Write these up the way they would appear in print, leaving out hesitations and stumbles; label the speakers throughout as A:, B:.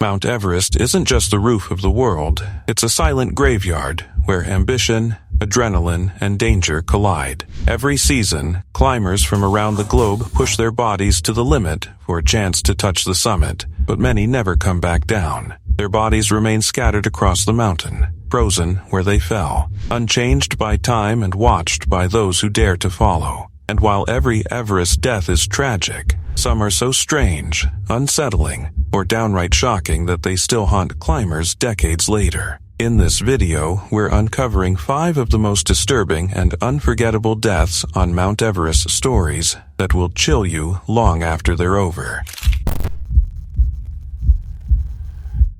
A: Mount Everest isn't just the roof of the world, it's a silent graveyard where ambition, adrenaline, and danger collide. Every season, climbers from around the globe push their bodies to the limit for a chance to touch the summit, but many never come back down. Their bodies remain scattered across the mountain, frozen where they fell, unchanged by time and watched by those who dare to follow. And while every Everest death is tragic, some are so strange, unsettling, or downright shocking that they still haunt climbers decades later. In this video, we're uncovering 5 of the most disturbing and unforgettable deaths on Mount Everest stories that will chill you long after they're over.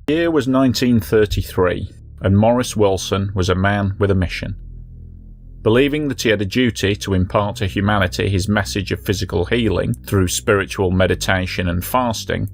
B: The year was 1933, and Maurice Wilson was a man with a mission. Believing that he had a duty to impart to humanity his message of physical healing through spiritual meditation and fasting,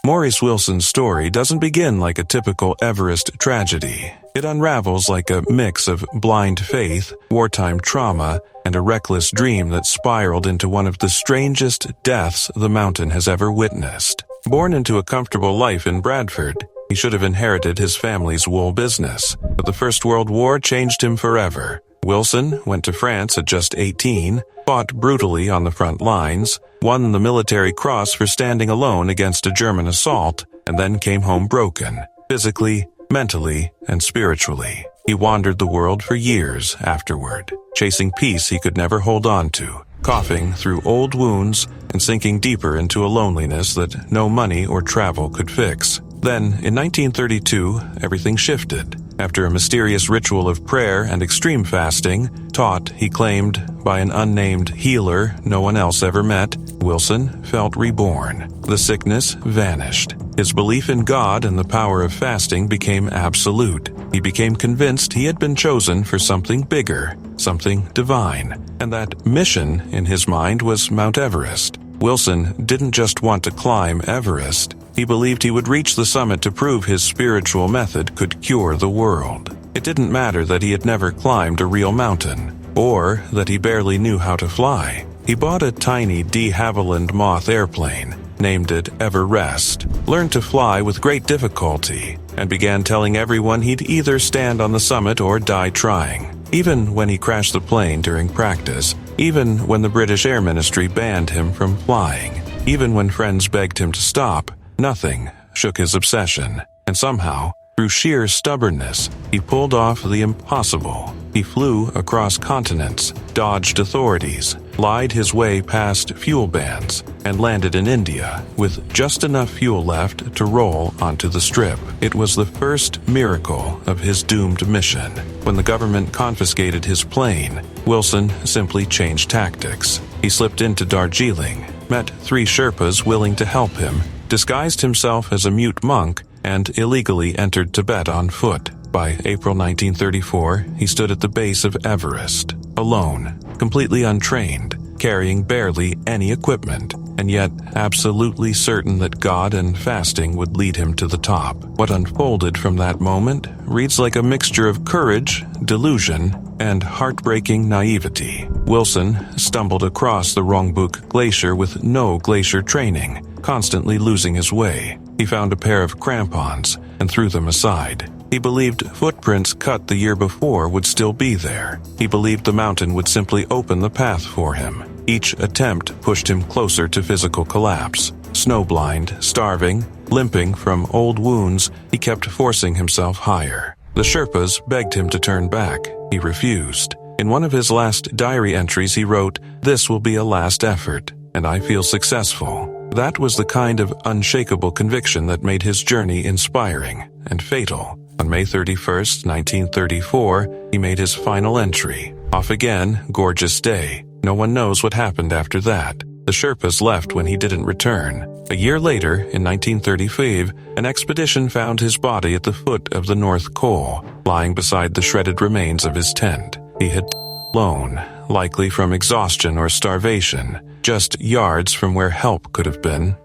A: Maurice Wilson's story doesn't begin like a typical Everest tragedy. It unravels like a mix of blind faith, wartime trauma, and a reckless dream that spiraled into one of the strangest deaths the mountain has ever witnessed. Born into a comfortable life in Bradford, he should have inherited his family's wool business, but the First World War changed him forever. Wilson went to France at just 18, fought brutally on the front lines, won the Military Cross for standing alone against a German assault, and then came home broken, physically, mentally, and spiritually. He wandered the world for years afterward, chasing peace he could never hold on to, coughing through old wounds and sinking deeper into a loneliness that no money or travel could fix. Then, in 1932, everything shifted. After a mysterious ritual of prayer and extreme fasting, taught, he claimed, by an unnamed healer no one else ever met, Wilson felt reborn. The sickness vanished. His belief in God and the power of fasting became absolute. He became convinced he had been chosen for something bigger, something divine, and that mission in his mind was Mount Everest. Wilson didn't just want to climb Everest. He believed he would reach the summit to prove his spiritual method could cure the world. It didn't matter that he had never climbed a real mountain, or that he barely knew how to fly. He bought a tiny de Havilland Moth airplane, named it Everest, learned to fly with great difficulty, and began telling everyone he'd either stand on the summit or die trying. Even when he crashed the plane during practice, even when the British Air Ministry banned him from flying, even when friends begged him to stop, nothing shook his obsession, and somehow, through sheer stubbornness, he pulled off the impossible. He flew across continents, dodged authorities, lied his way past fuel bans, and landed in India with just enough fuel left to roll onto the strip. It was the first miracle of his doomed mission. When the government confiscated his plane, Wilson simply changed tactics. He slipped into Darjeeling, met 3 Sherpas willing to help him, disguised himself as a mute monk, and illegally entered Tibet on foot. By April 1934, he stood at the base of Everest, alone, completely untrained, carrying barely any equipment, and yet absolutely certain that God and fasting would lead him to the top. What unfolded from that moment reads like a mixture of courage, delusion, and heartbreaking naivety. Wilson stumbled across the Rongbuk Glacier with no glacier training, constantly losing his way. He found a pair of crampons and threw them aside. He believed footprints cut the year before would still be there. He believed the mountain would simply open the path for him. Each attempt pushed him closer to physical collapse. Snowblind, starving, limping from old wounds, he kept forcing himself higher. The Sherpas begged him to turn back. He refused. In one of his last diary entries he wrote, "This will be a last effort, and I feel successful." That was the kind of unshakable conviction that made his journey inspiring and fatal. On May 31st, 1934, he made his final entry. Off again, gorgeous day. No one knows what happened after that. The Sherpas left when he didn't return. A year later, in 1935, an expedition found his body at the foot of the North Col, lying beside the shredded remains of his tent. He had alone, likely from exhaustion or starvation, just yards from where help could have been.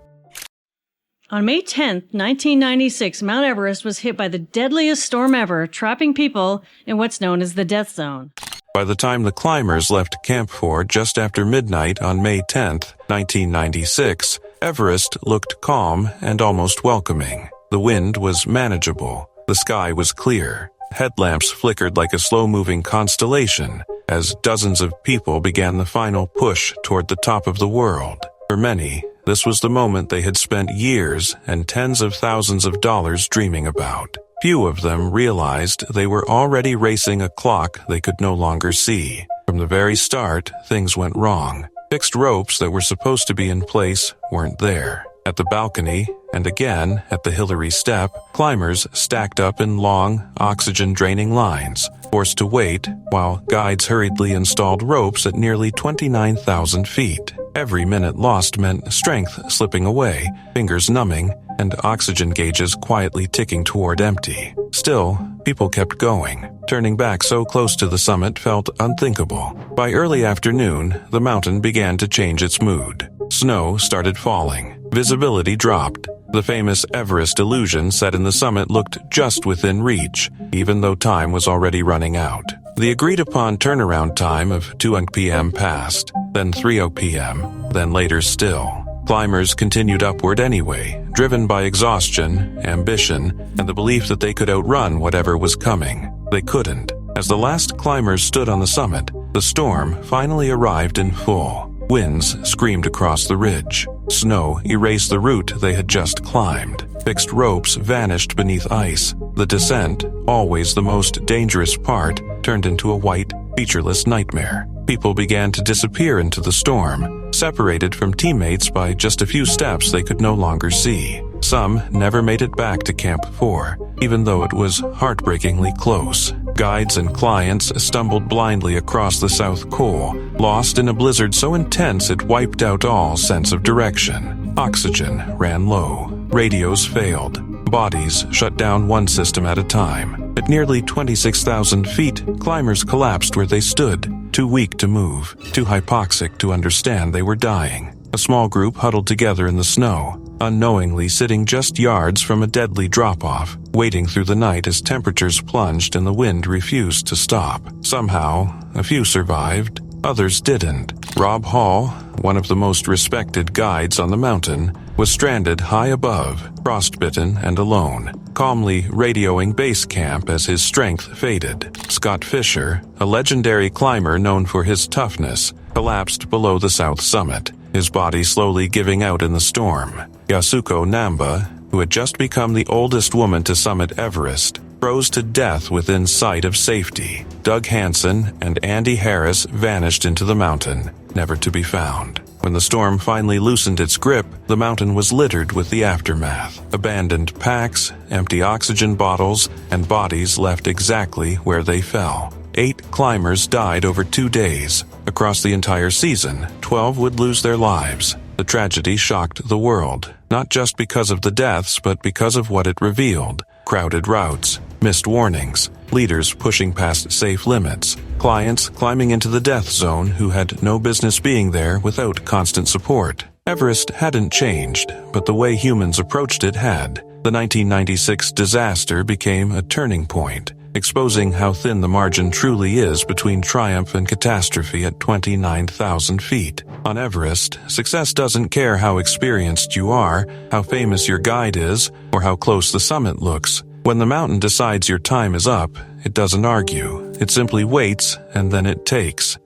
C: On May 10, 1996, Mount Everest was hit by the deadliest storm ever, trapping people in what's known as the death zone.
A: By the time the climbers left Camp 4 just after midnight on May 10, 1996, Everest looked calm and almost welcoming. The wind was manageable. The sky was clear. Headlamps flickered like a slow-moving constellation as dozens of people began the final push toward the top of the world. For many, this was the moment they had spent years and tens of thousands of dollars dreaming about. Few of them realized they were already racing a clock they could no longer see. From the very start, things went wrong. Fixed ropes that were supposed to be in place weren't there. At the balcony, and again at the Hillary step, climbers stacked up in long, oxygen-draining lines, forced to wait while guides hurriedly installed ropes at nearly 29,000 feet. Every minute lost meant strength slipping away, fingers numbing, and oxygen gauges quietly ticking toward empty. Still, people kept going. Turning back so close to the summit felt unthinkable. By early afternoon, the mountain began to change its mood. Snow started falling. Visibility dropped. The famous Everest illusion set in the summit looked just within reach, even though time was already running out. The agreed-upon turnaround time of 2 p.m. passed, then 3 p.m., then later still. Climbers continued upward anyway, driven by exhaustion, ambition, and the belief that they could outrun whatever was coming. They couldn't. As the last climbers stood on the summit, the storm finally arrived in full. Winds screamed across the ridge. Snow erased the route they had just climbed. Fixed ropes vanished beneath ice. The descent, always the most dangerous part, turned into a white, featureless nightmare. People began to disappear into the storm, separated from teammates by just a few steps they could no longer see. Some never made it back to Camp 4, even though it was heartbreakingly close. Guides and clients stumbled blindly across the South Col, lost in a blizzard so intense it wiped out all sense of direction. Oxygen ran low. Radios failed. Bodies shut down one system at a time. At nearly 26,000 feet, climbers collapsed where they stood, too weak to move, too hypoxic to understand they were dying. A small group huddled together in the snow, unknowingly sitting just yards from a deadly drop-off, waiting through the night as temperatures plunged and the wind refused to stop. Somehow, a few survived, others didn't. Rob Hall, one of the most respected guides on the mountain, was stranded high above, frostbitten and alone, calmly radioing base camp as his strength faded. Scott Fisher, a legendary climber known for his toughness, collapsed below the south summit, his body slowly giving out in the storm. Yasuko Namba, who had just become the oldest woman to summit Everest, froze to death within sight of safety. Doug Hansen and Andy Harris vanished into the mountain, never to be found. When the storm finally loosened its grip, the mountain was littered with the aftermath. Abandoned packs, empty oxygen bottles, and bodies left exactly where they fell. 8 climbers died over 2 days. Across the entire season, 12 would lose their lives. The tragedy shocked the world, not just because of the deaths, but because of what it revealed. Crowded routes, missed warnings, leaders pushing past safe limits, clients climbing into the death zone who had no business being there without constant support. Everest hadn't changed, but the way humans approached it had. The 1996 disaster became a turning point, exposing how thin the margin truly is between triumph and catastrophe at 29,000 feet. On Everest, success doesn't care how experienced you are, how famous your guide is, or how close the summit looks. When the mountain decides your time is up, it doesn't argue. It simply waits, and then it takes.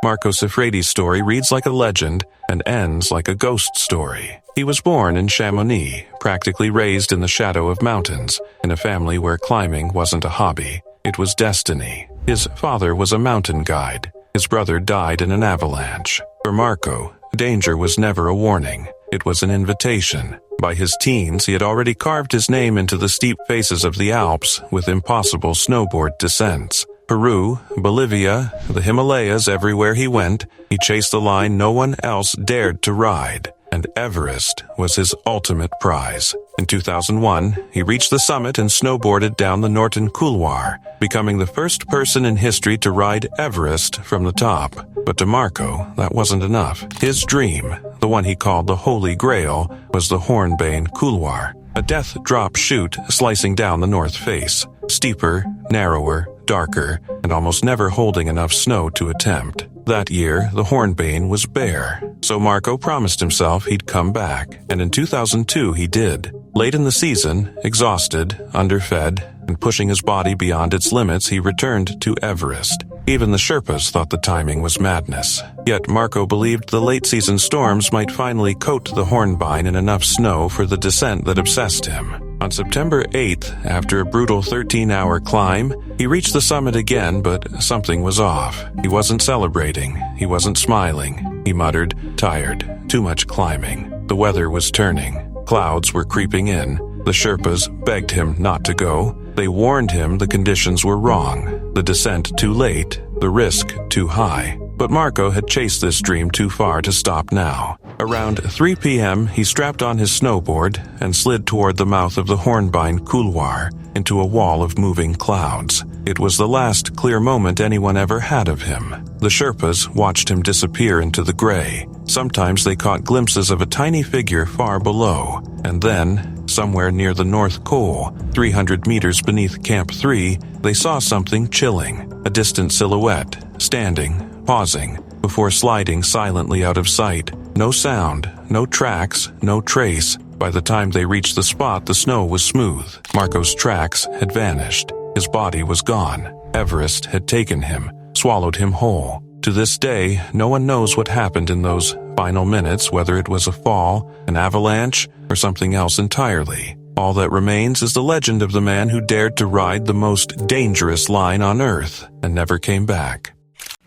A: Marco Siffredi's story reads like a legend and ends like a ghost story. He was born in Chamonix, practically raised in the shadow of mountains, in a family where climbing wasn't a hobby. It was destiny. His father was a mountain guide. His brother died in an avalanche. For Marco, danger was never a warning. It was an invitation. By his teens, he had already carved his name into the steep faces of the Alps with impossible snowboard descents. Peru, Bolivia, the Himalayas, everywhere he went, he chased the line no one else dared to ride. And Everest was his ultimate prize. In 2001, he reached the summit and snowboarded down the Norton Couloir, becoming the first person in history to ride Everest from the top. But to Marco, that wasn't enough. His dream, the one he called the Holy Grail, was the Hornbein Couloir, a death drop chute slicing down the north face, steeper, narrower, darker, and almost never holding enough snow to attempt. That year, the Hornbein was bare. So Marco promised himself he'd come back, and in 2002 he did. Late in the season, exhausted, underfed, and pushing his body beyond its limits, he returned to Everest. Even the Sherpas thought the timing was madness. Yet Marco believed the late-season storms might finally coat the Hornbein in enough snow for the descent that obsessed him. On September 8th, after a brutal 13-hour climb, he reached the summit again, but something was off. He wasn't celebrating. He wasn't smiling. He muttered, "Tired. Too much climbing." The weather was turning. Clouds were creeping in. The Sherpas begged him not to go. They warned him the conditions were wrong, the descent too late, the risk too high. But Marco had chased this dream too far to stop now. Around 3 p.m., he strapped on his snowboard and slid toward the mouth of the Hornbein couloir into a wall of moving clouds. It was the last clear moment anyone ever had of him. The Sherpas watched him disappear into the gray. Sometimes they caught glimpses of a tiny figure far below, and then, somewhere near the North Pole, 300 meters beneath Camp 3, they saw something chilling, a distant silhouette, standing, pausing, before sliding silently out of sight. No sound, no tracks, no trace. By the time they reached the spot, the snow was smooth. Marco's tracks had vanished. His body was gone. Everest had taken him, swallowed him whole. To this day, no one knows what happened in those final minutes, whether it was a fall, an avalanche, or something else entirely. All that remains is the legend of the man who dared to ride the most dangerous line on Earth and never came back.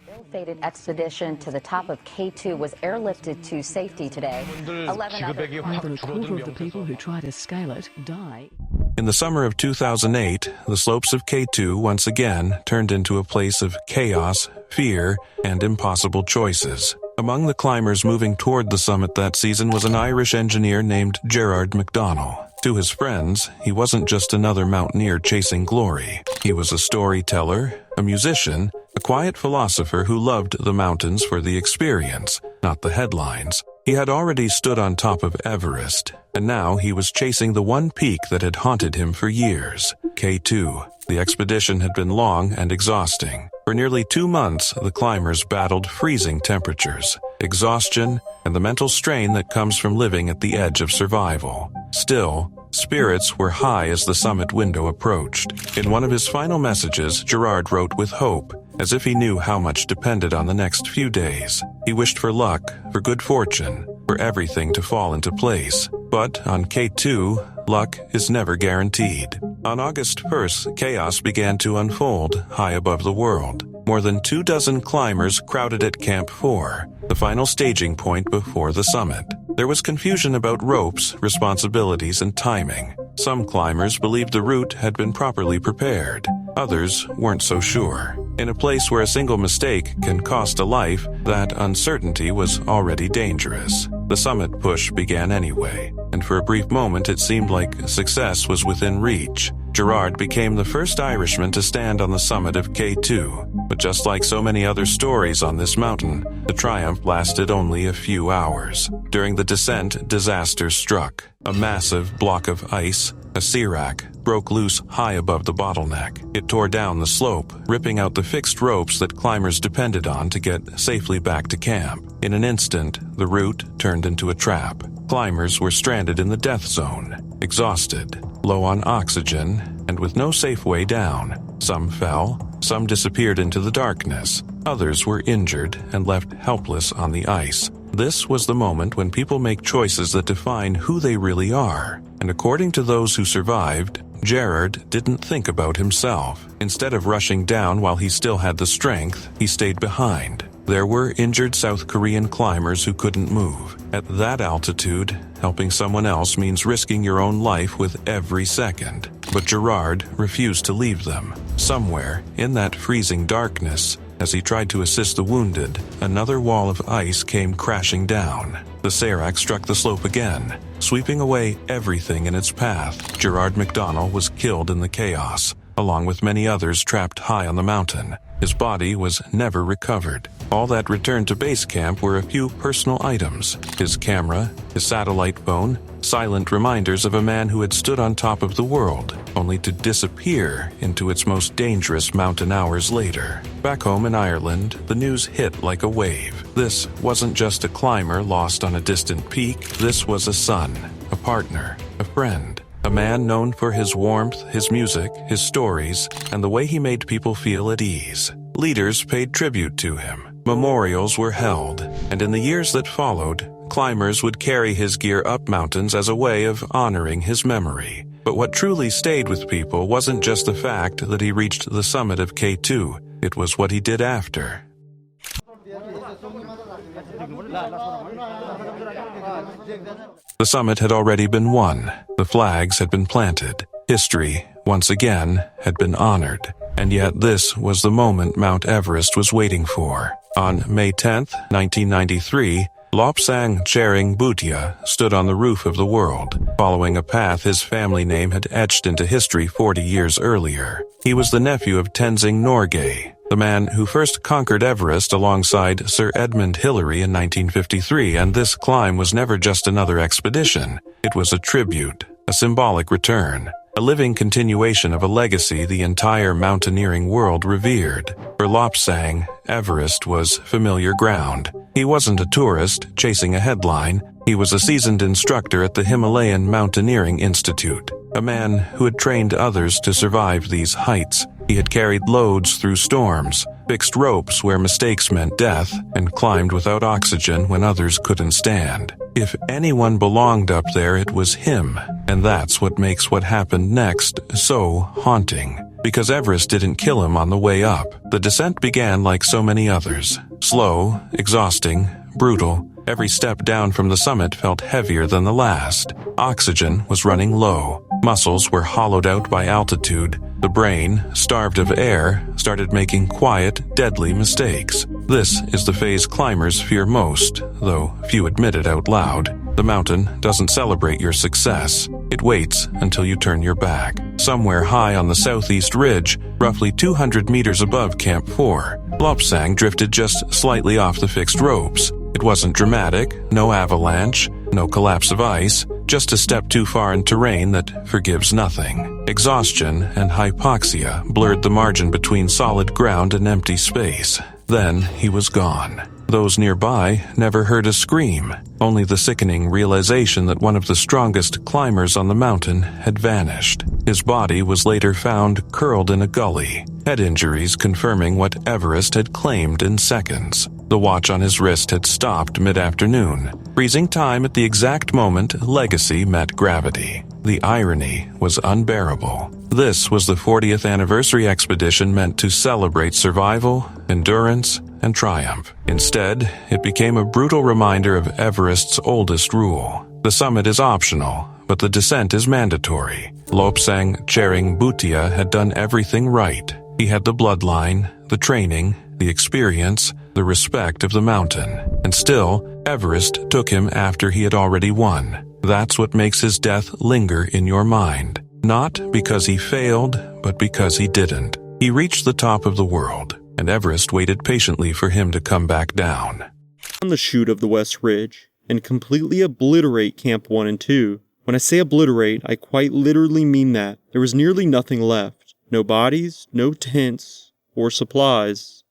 D: Ill-fated expedition to the top of K2 was airlifted to safety today. 11 other
E: More than a quarter of the people who try to scale it die.
A: In the summer of 2008, the slopes of K2 once again turned into a place of chaos, fear, and impossible choices. Among the climbers moving toward the summit that season was an Irish engineer named Gerard McDonnell. To his friends, he wasn't just another mountaineer chasing glory. He was a storyteller, a musician, a quiet philosopher who loved the mountains for the experience, not the headlines. He had already stood on top of Everest, and now he was chasing the one peak that had haunted him for years, K2. The expedition had been long and exhausting. For nearly 2 months, the climbers battled freezing temperatures, exhaustion, and the mental strain that comes from living at the edge of survival. Still, spirits were high as the summit window approached. In one of his final messages, Gerard wrote with hope, as if he knew how much depended on the next few days. He wished for luck, for good fortune, for everything to fall into place. But on K2, luck is never guaranteed. On August 1st, chaos began to unfold high above the world. More than 24 climbers crowded at Camp 4, the final staging point before the summit. There was confusion about ropes, responsibilities, and timing. Some climbers believed the route had been properly prepared. Others weren't so sure. In a place where a single mistake can cost a life, that uncertainty was already dangerous. The summit push began anyway, and for a brief moment it seemed like success was within reach. Gerard became the first Irishman to stand on the summit of K2, but just like so many other stories on this mountain, the triumph lasted only a few hours. During the descent, disaster struck. A massive block of ice, a serac, broke loose high above the bottleneck. It tore down the slope, ripping out the fixed ropes that climbers depended on to get safely back to camp. In an instant, the route turned into a trap. Climbers were stranded in the death zone, exhausted, low on oxygen, and with no safe way down. Some fell, some disappeared into the darkness. Others were injured and left helpless on the ice. This was the moment when people make choices that define who they really are. And according to those who survived, Gerard didn't think about himself. Instead of rushing down while he still had the strength, he stayed behind. There were injured South Korean climbers who couldn't move. At that altitude, helping someone else means risking your own life with every second. But Gerard refused to leave them. Somewhere, in that freezing darkness, as he tried to assist the wounded, another wall of ice came crashing down. The serac struck the slope again, sweeping away everything in its path. Gerard McDonnell was killed in the chaos, along with many others trapped high on the mountain. His body was never recovered. All that returned to base camp were a few personal items: his camera, his satellite phone, silent reminders of a man who had stood on top of the world, only to disappear into its most dangerous mountain hours later. Back home in Ireland, the news hit like a wave. This wasn't just a climber lost on a distant peak. This was a son, a partner, a friend, a man known for his warmth, his music, his stories, and the way he made people feel at ease. Leaders paid tribute to him. Memorials were held, and in the years that followed, climbers would carry his gear up mountains as a way of honoring his memory. But what truly stayed with people wasn't just the fact that he reached the summit of K2, it was what he did after. The summit had already been won. The flags had been planted. History, once again, had been honored. And yet this was the moment Mount Everest was waiting for. On May 10, 1993, Lopsang Tshering stood on the roof of the world, following a path his family name had etched into history 40 years earlier. He was the nephew of Tenzing Norgay, the man who first conquered Everest alongside Sir Edmund Hillary in 1953, and this climb was never just another expedition. It was a tribute, a symbolic return, a living continuation of a legacy the entire mountaineering world revered. For Lopsang, Everest was familiar ground. He wasn't a tourist chasing a headline. He was a seasoned instructor at the Himalayan Mountaineering Institute, a man who had trained others to survive these heights. He had carried loads through storms, fixed ropes where mistakes meant death, and climbed without oxygen when others couldn't stand. If anyone belonged up there, it was him, and that's what makes what happened next so haunting. Because Everest didn't kill him on the way up. The descent began like so many others. Slow, exhausting, brutal. Every step down from the summit felt heavier than the last. Oxygen was running low. Muscles were hollowed out by altitude. The brain, starved of air, started making quiet, deadly mistakes. This is the phase climbers fear most, though few admit it out loud. The mountain doesn't celebrate your success. It waits until you turn your back. Somewhere high on the southeast ridge, roughly 200 meters above Camp 4, Lopsang drifted just slightly off the fixed ropes. It wasn't dramatic, no avalanche, no collapse of ice, just a step too far in terrain that forgives nothing. Exhaustion and hypoxia blurred the margin between solid ground and empty space. Then he was gone. Those nearby never heard a scream, only the sickening realization that one of the strongest climbers on the mountain had vanished. His body was later found curled in a gully, head injuries confirming what Everest had claimed in seconds. The watch on his wrist had stopped mid-afternoon, freezing time at the exact moment legacy met gravity. The irony was unbearable. This was the 40th anniversary expedition meant to celebrate survival, endurance, and triumph. Instead, it became a brutal reminder of Everest's oldest rule. The summit is optional, but the descent is mandatory. Lopsang Tshering had done everything right. He had the bloodline, the training, the experience, the respect of the mountain. And still, Everest took him after he had already won. That's what makes his death linger in your mind. Not because he failed, but because he didn't. He reached the top of the world, and Everest waited patiently for him to come back down.
F: On the chute of the West Ridge, and completely obliterate Camp 1 and 2. When I say obliterate, I quite literally mean that. There was nearly nothing left. No bodies, no tents, or supplies.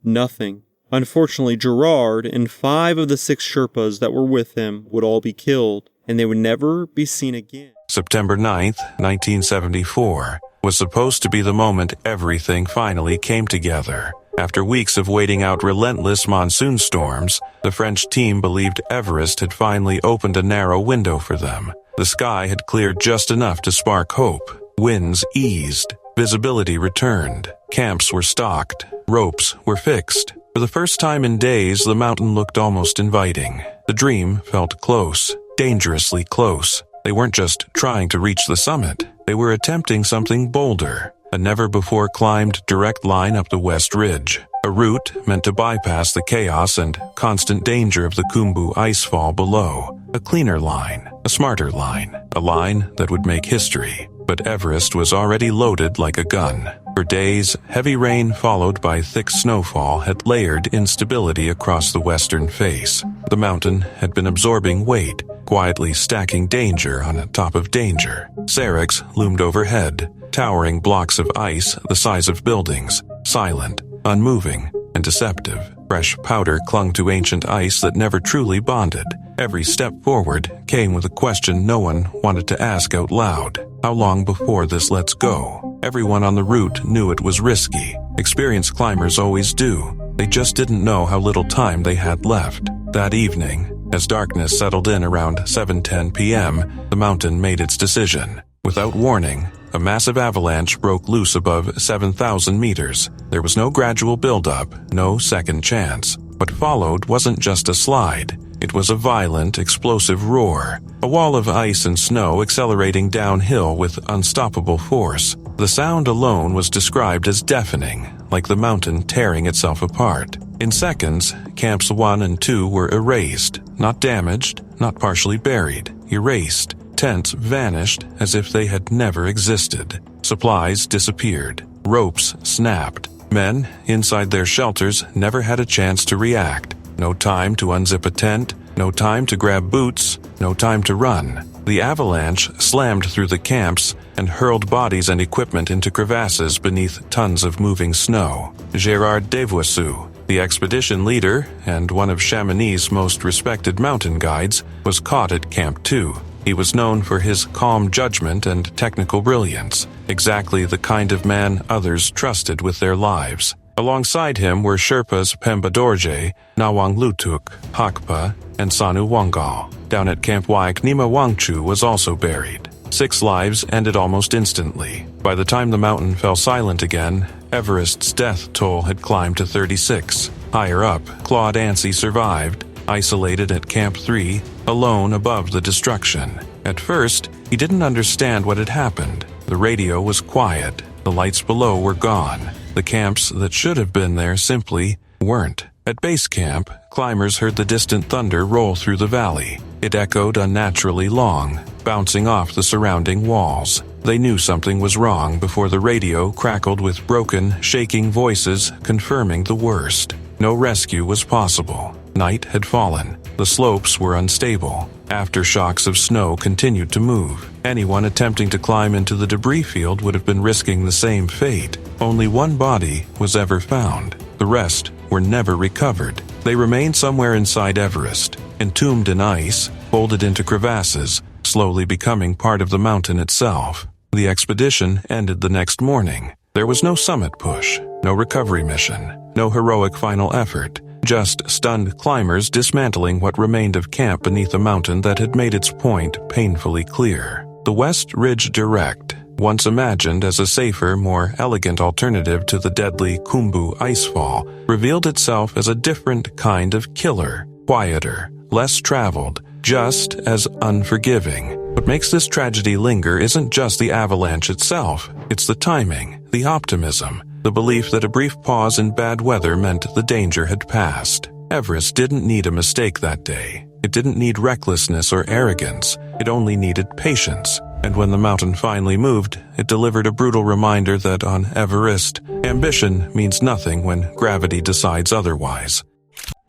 F: Nothing. Unfortunately, Gerard and 5 of the 6 Sherpas that were with him would all be killed, and they would never be seen again.
A: September 9th, 1974, was supposed to be the moment everything finally came together. After weeks of waiting out relentless monsoon storms, the French team believed Everest had finally opened a narrow window for them. The sky had cleared just enough to spark hope. Winds eased. Visibility returned. Camps were stocked. Ropes were fixed. For the first time in days, the mountain looked almost inviting. The dream felt close, dangerously close. They weren't just trying to reach the summit. They were attempting something bolder, a never-before-climbed direct line up the West Ridge, a route meant to bypass the chaos and constant danger of the Khumbu icefall below, a cleaner line, a smarter line, a line that would make history. but Everest was already loaded like a gun. For days, heavy rain followed by thick snowfall had layered instability across the western face. The mountain had been absorbing weight, quietly stacking danger on top of danger. Seracs loomed overhead, towering blocks of ice the size of buildings, silent, unmoving, and deceptive. Fresh powder clung to ancient ice that never truly bonded. Every step forward came with a question no one wanted to ask out loud. How long before this lets go? Everyone on the route knew it was risky. Experienced climbers always do. They just didn't know how little time they had left. That evening, as darkness settled in around 7:10 p.m., the mountain made its decision. Without warning, a massive avalanche broke loose above 7,000 meters. There was no gradual buildup, no second chance. What followed wasn't just a slide. It was a violent, explosive roar, a wall of ice and snow accelerating downhill with unstoppable force. The sound alone was described as deafening, like the mountain tearing itself apart. In seconds, camps 1 and 2 were erased, not damaged, not partially buried, erased. Tents vanished as if they had never existed. Supplies disappeared. Ropes snapped. Men inside their shelters never had a chance to react. No time to unzip a tent, no time to grab boots, no time to run. The avalanche slammed through the camps and hurled bodies and equipment into crevasses beneath tons of moving snow. Gerard McDonnell, the expedition leader and one of Chamonix's most respected mountain guides, was caught at Camp 2. He was known for his calm judgment and technical brilliance, exactly the kind of man others trusted with their lives. Alongside him were Sherpas Pemba Dorje, Nawang Lutuk, Hakpa, and Sanu Wangal. Down at Camp Waik, Nima Wangchu was also buried. 6 lives ended almost instantly. By the time the mountain fell silent again, Everest's death toll had climbed to 36. Higher up, Claude Anstey survived, isolated at Camp 3, alone above the destruction. At first, he didn't understand what had happened. The radio was quiet. The lights below were gone. The camps that should have been there simply weren't. At base camp, climbers heard the distant thunder roll through the valley. It echoed unnaturally long, bouncing off the surrounding walls. They knew something was wrong before the radio crackled with broken, shaking voices confirming the worst. No rescue was possible. Night had fallen. The slopes were unstable. Aftershocks of snow continued to move. Anyone attempting to climb into the debris field would have been risking the same fate. Only one body was ever found. The rest were never recovered. They remained somewhere inside Everest, entombed in ice, folded into crevasses, slowly becoming part of the mountain itself. The expedition ended the next morning. There was no summit push, no recovery mission, no heroic final effort. Just stunned climbers dismantling what remained of camp beneath a mountain that had made its point painfully clear. The West Ridge Direct, once imagined as a safer, more elegant alternative to the deadly Khumbu icefall, revealed itself as a different kind of killer, quieter, less traveled, just as unforgiving. What makes this tragedy linger isn't just the avalanche itself, it's the timing, the optimism, the belief that a brief pause in bad weather meant the danger had passed. Everest didn't need a mistake that day. It didn't need recklessness or arrogance. It only needed patience. And when the mountain finally moved, it delivered a brutal reminder that on Everest, ambition means nothing when gravity decides otherwise.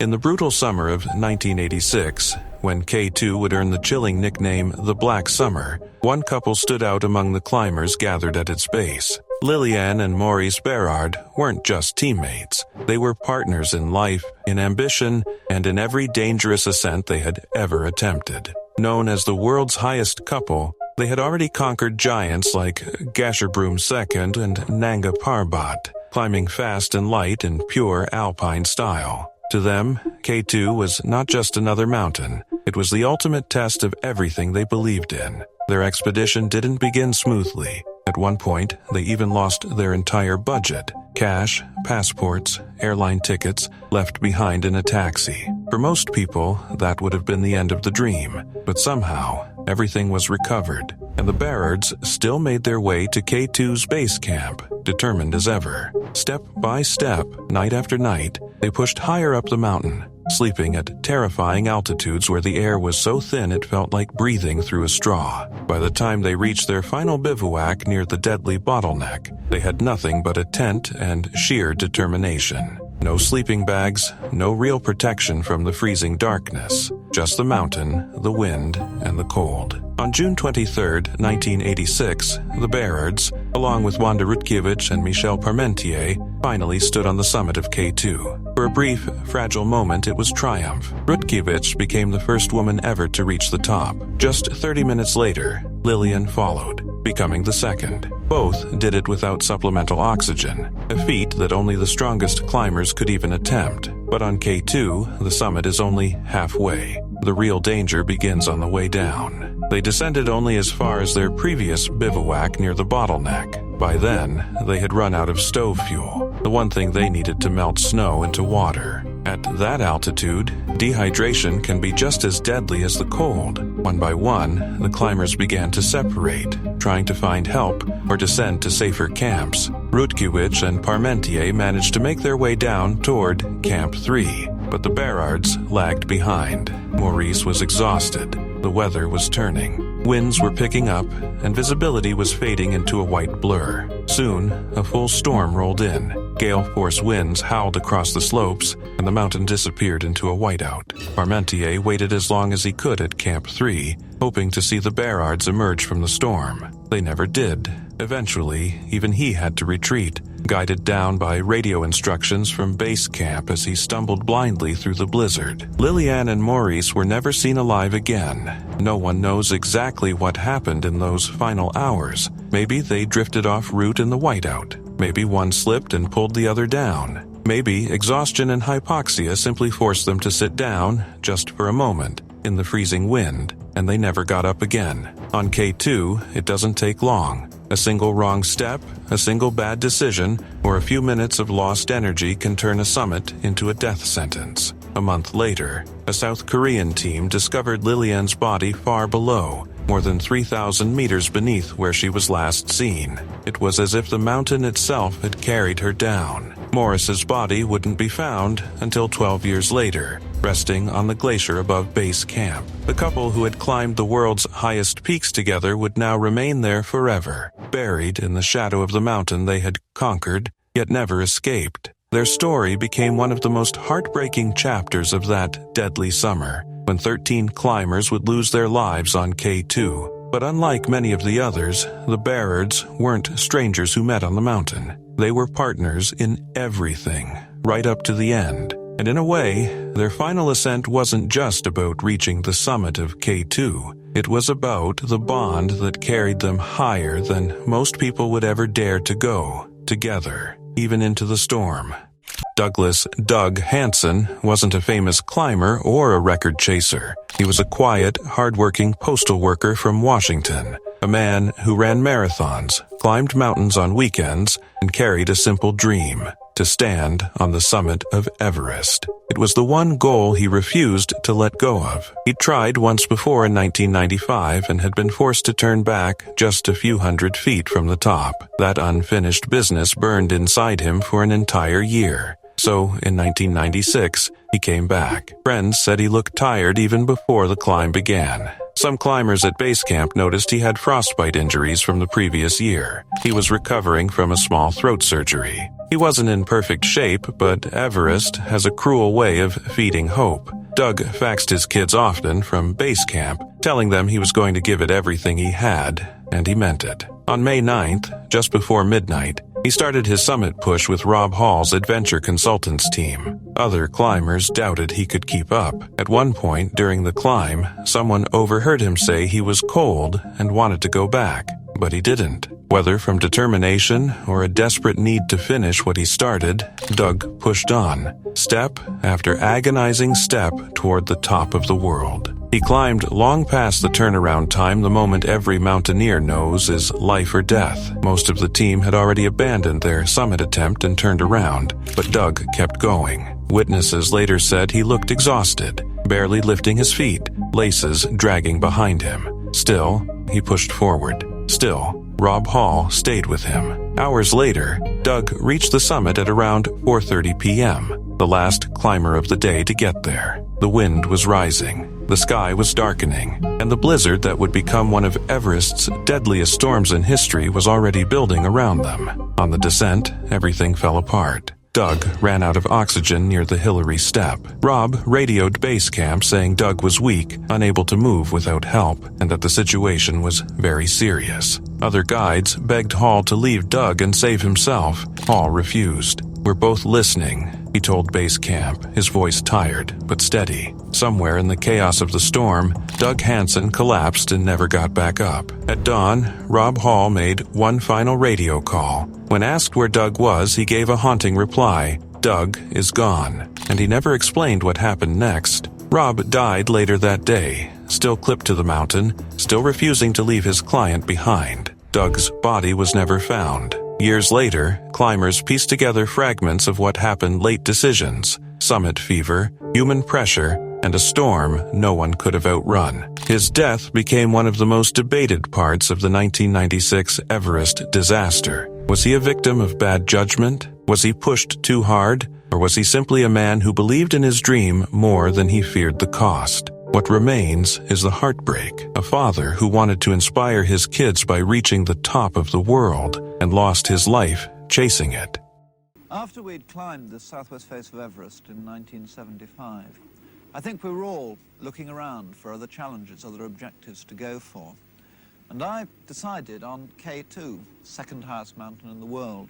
A: In the brutal summer of 1986, when K2 would earn the chilling nickname the Black Summer, one couple stood out among the climbers gathered at its base. Lilianne and Maurice Barrard weren't just teammates. They were partners in life, in ambition, and in every dangerous ascent they had ever attempted. Known as the world's highest couple, they had already conquered giants like Gasherbrum II and Nanga Parbat, climbing fast and light in pure alpine style. To them, K2 was not just another mountain. It was the ultimate test of everything they believed in. Their expedition didn't begin smoothly. At one point, they even lost their entire budget. Cash, passports, airline tickets, left behind in a taxi. For most people, that would have been the end of the dream. But somehow, everything was recovered, and the Barrards still made their way to K2's base camp, determined as ever. Step by step, night after night, they pushed higher up the mountain, sleeping at terrifying altitudes where the air was so thin it felt like breathing through a straw. By the time they reached their final bivouac near the deadly bottleneck, they had nothing but a tent and sheer determination. No sleeping bags, no real protection from the freezing darkness, just the mountain, the wind, and the cold. On June 23, 1986, the Barrards, along with Wanda Rutkiewicz and Michel Parmentier, finally stood on the summit of K2. For a brief, fragile moment, it was triumph. Rutkiewicz became the first woman ever to reach the top. Just 30 minutes later, Lilianne followed, becoming the second. Both did it without supplemental oxygen, a feat that only the strongest climbers could even attempt. But on K2, the summit is only halfway. The real danger begins on the way down. They descended only as far as their previous bivouac near the bottleneck. By then, they had run out of stove fuel, the one thing they needed to melt snow into water. At that altitude, dehydration can be just as deadly as the cold. One by one, the climbers began to separate, trying to find help or descend to safer camps. Rutkiewicz and Parmentier managed to make their way down toward Camp 3, but the Barrards lagged behind. Maurice was exhausted. The weather was turning. Winds were picking up, and visibility was fading into a white blur. Soon, a full storm rolled in. Gale-force winds howled across the slopes, and the mountain disappeared into a whiteout. Parmentier waited as long as he could at Camp 3, hoping to see the Barrards emerge from the storm. They never did. Eventually, even he had to retreat, guided down by radio instructions from base camp as he stumbled blindly through the blizzard. Lilianne and Maurice were never seen alive again. No one knows exactly what happened in those final hours. Maybe they drifted off route in the whiteout. Maybe one slipped and pulled the other down. Maybe exhaustion and hypoxia simply forced them to sit down, just for a moment, in the freezing wind, and they never got up again. On K2, it doesn't take long. A single wrong step, a single bad decision, or a few minutes of lost energy can turn a summit into a death sentence. A month later, a South Korean team discovered Lilianne's body far below, more than 3,000 meters beneath where she was last seen. It was as if the mountain itself had carried her down. Maurice's body wouldn't be found until 12 years later, resting on the glacier above base camp. The couple who had climbed the world's highest peaks together would now remain there forever, buried in the shadow of the mountain they had conquered, yet never escaped. Their story became one of the most heartbreaking chapters of that deadly summer, when 13 climbers would lose their lives on K2. But unlike many of the others, the Barrards weren't strangers who met on the mountain. They were partners in everything, right up to the end. And in a way, their final ascent wasn't just about reaching the summit of K2. It was about the bond that carried them higher than most people would ever dare to go, together, even into the storm. Douglas "Doug" Hansen wasn't a famous climber or a record chaser. He was a quiet, hardworking postal worker from Washington, a man who ran marathons, climbed mountains on weekends, and carried a simple dream: to stand on the summit of Everest. It was the one goal he refused to let go of. He'd tried once before in 1995 and had been forced to turn back just a few hundred feet from the top. That unfinished business burned inside him for an entire year. So, in 1996, he came back. Friends said he looked tired even before the climb began. Some climbers at base camp noticed he had frostbite injuries from the previous year. He was recovering from a small throat surgery. He wasn't in perfect shape, but Everest has a cruel way of feeding hope. Doug faxed his kids often from base camp, telling them he was going to give it everything he had, and he meant it. On May 9th, just before midnight, he started his summit push with Rob Hall's Adventure Consultants team. Other climbers doubted he could keep up. At one point during the climb, someone overheard him say he was cold and wanted to go back, but he didn't. Whether from determination or a desperate need to finish what he started, Doug pushed on, step after agonizing step toward the top of the world. He climbed long past the turnaround time, the moment every mountaineer knows is life or death. Most of the team had already abandoned their summit attempt and turned around, but Doug kept going. Witnesses later said he looked exhausted, barely lifting his feet, laces dragging behind him. Still, he pushed forward. Still, Rob Hall stayed with him. Hours later, Doug reached the summit at around 4:30 p.m. the last climber of the day to get there. The wind was rising, the sky was darkening, and the blizzard that would become one of Everest's deadliest storms in history was already building around them. On the descent, everything fell apart. Doug ran out of oxygen near the Hillary Step. Rob radioed base camp saying Doug was weak, unable to move without help, and that the situation was very serious. Other guides begged Hall to leave Doug and save himself. Hall refused. "We're both listening," he told base camp, his voice tired but steady. Somewhere in the chaos of the storm, Doug Hansen collapsed and never got back up. At dawn, Rob Hall made one final radio call. When asked where Doug was, he gave a haunting reply: "Doug is gone." And he never explained what happened next. Rob died later that day, still clipped to the mountain, still refusing to leave his client behind. Doug's body was never found. Years later, climbers pieced together fragments of what happened: late decisions, summit fever, human pressure, and a storm no one could have outrun. His death became one of the most debated parts of the 1996 Everest disaster. Was he a victim of bad judgment? Was he pushed too hard? Or was he simply a man who believed in his dream more than he feared the cost? What remains is the heartbreak. A father who wanted to inspire his kids by reaching the top of the world and lost his life chasing it.
G: After we'd climbed the southwest face of Everest in 1975, I think we were all looking around for other challenges, other objectives to go for. And I decided on K2, second highest mountain in the world.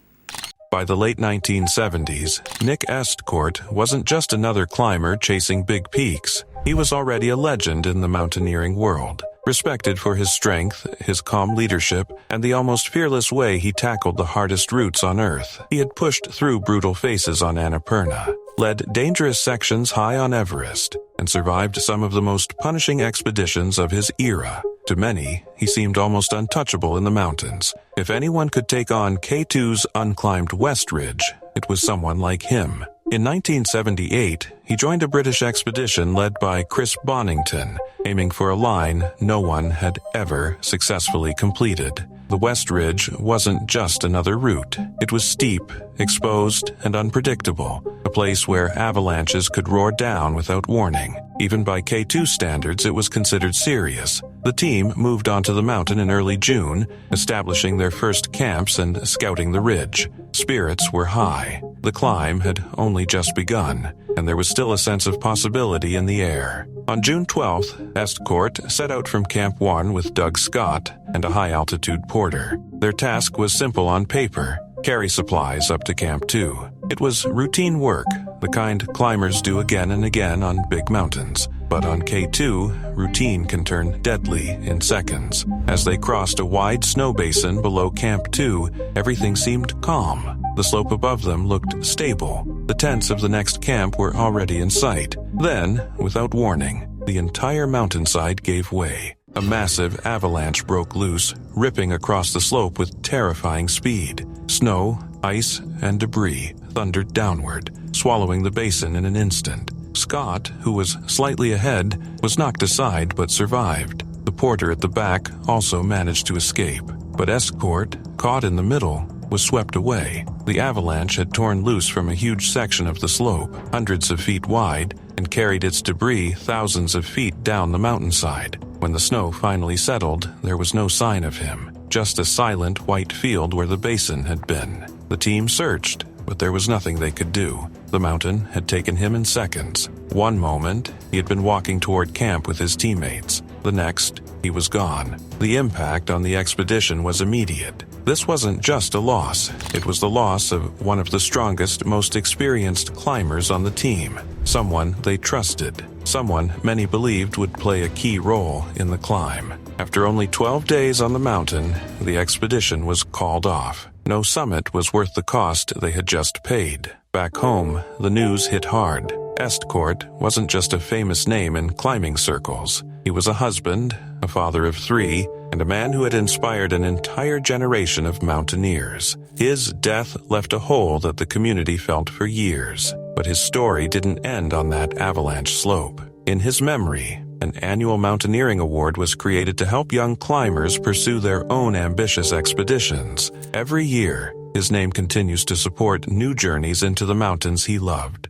A: By the late 1970s, Nick Estcourt wasn't just another climber chasing big peaks. He was already a legend in the mountaineering world, respected for his strength, his calm leadership, and the almost fearless way he tackled the hardest routes on Earth. He had pushed through brutal faces on Annapurna, led dangerous sections high on Everest, and survived some of the most punishing expeditions of his era. To many, he seemed almost untouchable in the mountains. If anyone could take on K2's unclimbed West Ridge, it was someone like him. In 1978, he joined a British expedition led by Chris Bonington, aiming for a line no one had ever successfully completed. The West Ridge wasn't just another route. It was steep, exposed, and unpredictable, a place where avalanches could roar down without warning. Even by K2 standards, it was considered serious. The team moved onto the mountain in early June, establishing their first camps and scouting the ridge. Spirits were high. The climb had only just begun, and there was still a sense of possibility in the air. On June 12th, Estcourt set out from Camp 1 with Doug Scott and a high-altitude porter. Their task was simple on paper: carry supplies up to Camp 2. It was routine work, the kind climbers do again and again on big mountains. But on K2, routine can turn deadly in seconds. As they crossed a wide snow basin below Camp 2, everything seemed calm. The slope above them looked stable. The tents of the next camp were already in sight. Then, without warning, the entire mountainside gave way. A massive avalanche broke loose, ripping across the slope with terrifying speed. Snow, ice, and debris thundered downward, swallowing the basin in an instant. Scott, who was slightly ahead, was knocked aside but survived. The porter at the back also managed to escape. But Estcourt, caught in the middle, was swept away. The avalanche had torn loose from a huge section of the slope, hundreds of feet wide, and carried its debris thousands of feet down the mountainside. When the snow finally settled, there was no sign of him, just a silent white field where the basin had been. The team searched, but there was nothing they could do. The mountain had taken him in seconds. One moment, he had been walking toward camp with his teammates. The next, he was gone. The impact on the expedition was immediate. This wasn't just a loss. It was the loss of one of the strongest, most experienced climbers on the team. Someone they trusted. Someone many believed would play a key role in the climb. After only 12 days on the mountain, the expedition was called off. No summit was worth the cost they had just paid. Back home, the news hit hard. Estcourt wasn't just a famous name in climbing circles. He was a husband, a father of 3, and a man who had inspired an entire generation of mountaineers. His death left a hole that the community felt for years. But his story didn't end on that avalanche slope. In his memory, an annual mountaineering award was created to help young climbers pursue their own ambitious expeditions. Every year, his name continues to support new journeys into the mountains he loved.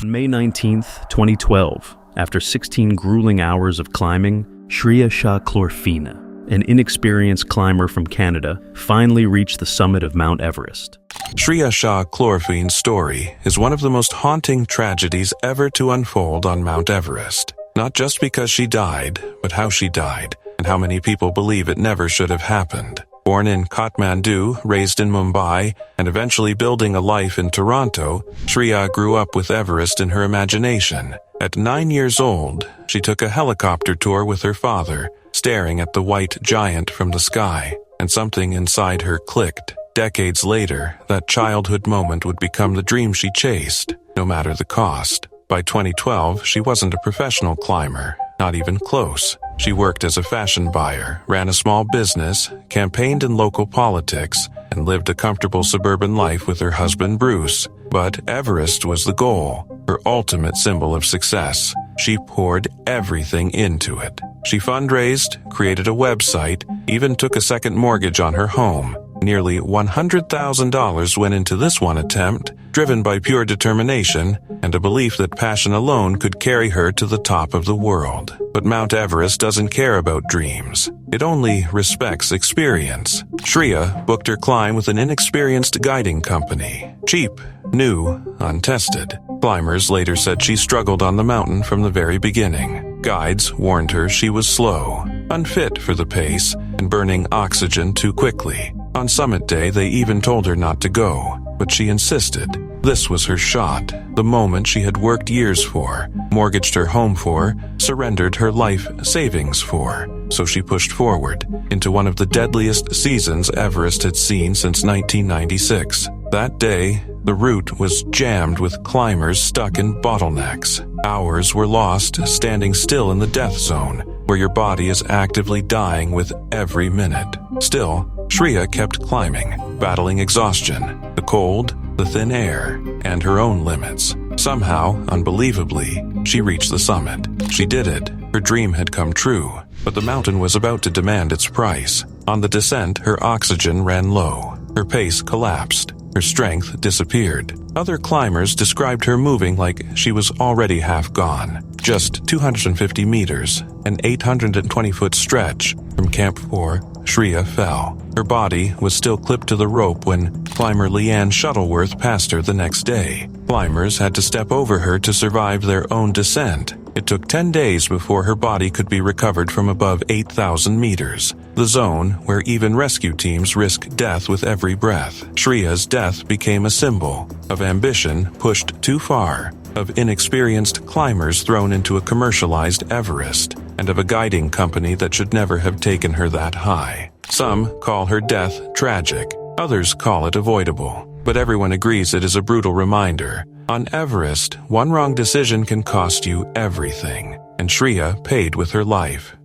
H: On May 19, 2012, after 16 grueling hours of climbing, Shriya Shah-Klorfine, an inexperienced climber from Canada, finally reached the summit of Mount Everest.
A: Shriya Shah-Klorfine's story is one of the most haunting tragedies ever to unfold on Mount Everest. Not just because she died, but how she died, and how many people believe it never should have happened. Born in Kathmandu, raised in Mumbai, and eventually building a life in Toronto, Shriya grew up with Everest in her imagination. At 9 years old, she took a helicopter tour with her father, staring at the white giant from the sky, and something inside her clicked. Decades later, that childhood moment would become the dream she chased, no matter the cost. By 2012, she wasn't a professional climber, not even close. She worked as a fashion buyer, ran a small business, campaigned in local politics, and lived a comfortable suburban life with her husband Bruce. But Everest was the goal, her ultimate symbol of success. She poured everything into it. She fundraised, created a website, even took a second mortgage on her home. Nearly $100,000 went into this one attempt, driven by pure determination and a belief that passion alone could carry her to the top of the world. But Mount Everest doesn't care about dreams. It only respects experience. Shriya booked her climb with an inexperienced guiding company. Cheap, new, untested. Climbers later said she struggled on the mountain from the very beginning. Guides warned her she was slow, unfit for the pace, and burning oxygen too quickly. On summit day, they even told her not to go, but she insisted. This was her shot, the moment she had worked years for, mortgaged her home for, surrendered her life savings for. So she pushed forward into one of the deadliest seasons Everest had seen since 1996. That day, the route was jammed with climbers stuck in bottlenecks. Hours were lost standing still in the death zone, where your body is actively dying with every minute. Still, Shriya kept climbing, battling exhaustion, the cold, the thin air, and her own limits. Somehow, unbelievably, she reached the summit. She did it. Her dream had come true, but the mountain was about to demand its price. On the descent, her oxygen ran low. Her pace collapsed. Her strength disappeared. Other climbers described her moving like she was already half gone. Just 250 meters, an 820-foot stretch from Camp 4, Shriya fell. Her body was still clipped to the rope when climber Lilianne Shuttleworth passed her the next day. Climbers had to step over her to survive their own descent. It took 10 days before her body could be recovered from above 8,000 meters, the zone where even rescue teams risk death with every breath. Shriya's death became a symbol of ambition pushed too far, of inexperienced climbers thrown into a commercialized Everest, and of a guiding company that should never have taken her that high. Some call her death tragic, others call it avoidable, but everyone agrees it is a brutal reminder. On Everest, one wrong decision can cost you everything, and Shriya paid with her life.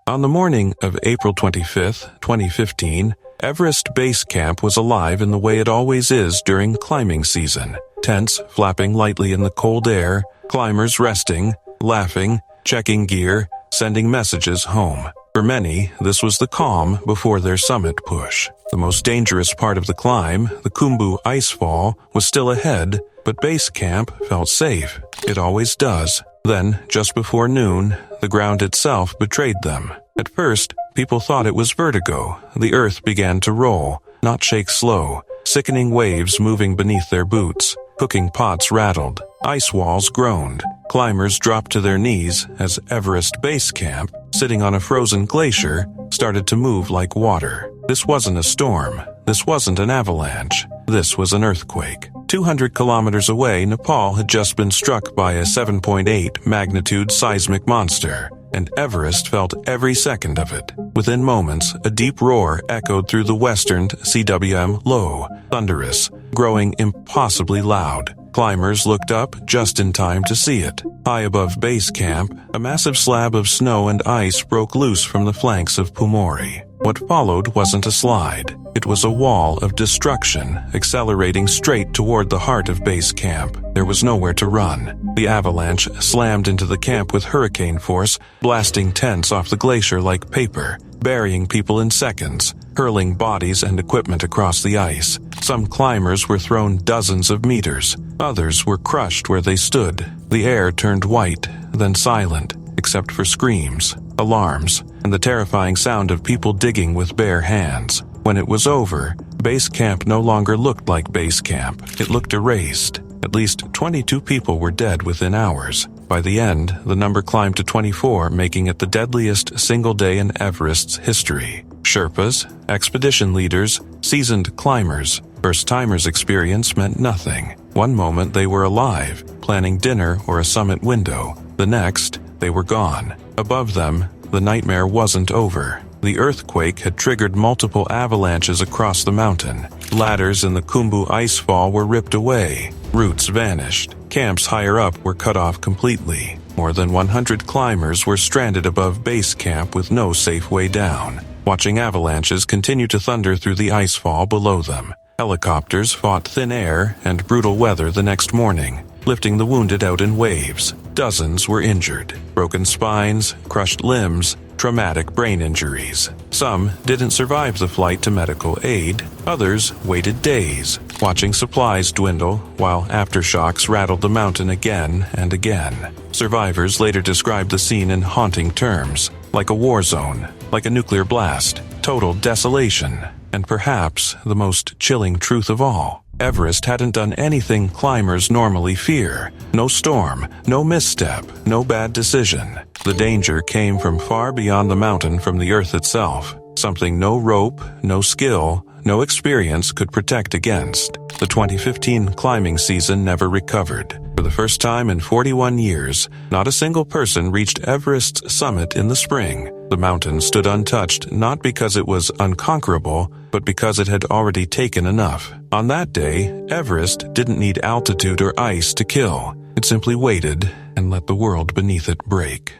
A: On the morning of April 25, 2015, Everest Base Camp was alive in the way it always is during climbing season. Tents flapping lightly in the cold air, climbers resting, laughing, checking gear, sending messages home. For many, this was the calm before their summit push. The most dangerous part of the climb, the Khumbu icefall, was still ahead, but base camp felt safe. It always does. Then, just before noon, the ground itself betrayed them. At first, people thought it was vertigo. The earth began to roll, not shake slow, sickening waves moving beneath their boots. Cooking pots rattled. Ice walls groaned. Climbers dropped to their knees as Everest Base Camp, sitting on a frozen glacier, started to move like water. This wasn't a storm. This wasn't an avalanche. This was an earthquake. 200 kilometers away, Nepal had just been struck by a 7.8 magnitude seismic monster, and Everest felt every second of it. Within moments, a deep roar echoed through the western CWM low, thunderous, growing impossibly loud. Climbers looked up just in time to see it. High above base camp, a massive slab of snow and ice broke loose from the flanks of Pumori. What followed wasn't a slide. It was a wall of destruction, accelerating straight toward the heart of base camp. There was nowhere to run. The avalanche slammed into the camp with hurricane force, blasting tents off the glacier like paper. burying people in seconds, hurling bodies and equipment across the ice. Some climbers were thrown dozens of meters. Others were crushed where they stood. The air turned white, then silent, except for screams, alarms, and the terrifying sound of people digging with bare hands. When it was over, base camp no longer looked like base camp. It looked erased. At least 22 people were dead within hours. By the end, the number climbed to 24, making it the deadliest single day in Everest's history. Sherpas, expedition leaders, seasoned climbers, first-timers' experience meant nothing. One moment they were alive, planning dinner or a summit window. The next, they were gone. Above them, the nightmare wasn't over. The earthquake had triggered multiple avalanches across the mountain. Ladders in the Khumbu icefall were ripped away. Routes vanished. Camps higher up were cut off completely. More than 100 climbers were stranded above base camp with no safe way down, watching avalanches continue to thunder through the icefall below them. Helicopters fought thin air and brutal weather the next morning, lifting the wounded out in waves. Dozens were injured. Broken spines, crushed limbs, traumatic brain injuries. Some didn't survive the flight to medical aid. Others waited days, watching supplies dwindle while aftershocks rattled the mountain again and again. Survivors later described the scene in haunting terms, like a war zone, like a nuclear blast, total desolation, and perhaps the most chilling truth of all. Everest hadn't done anything climbers normally fear. No storm, no misstep, no bad decision. The danger came from far beyond the mountain, from the earth itself. Something no rope, no skill, no experience could protect against. The 2015 climbing season never recovered. For the first time in 41 years, not a single person reached Everest's summit in the spring. The mountain stood untouched not because it was unconquerable, but because it had already taken enough. On that day, Everest didn't need altitude or ice to kill. It simply waited and let the world beneath it break.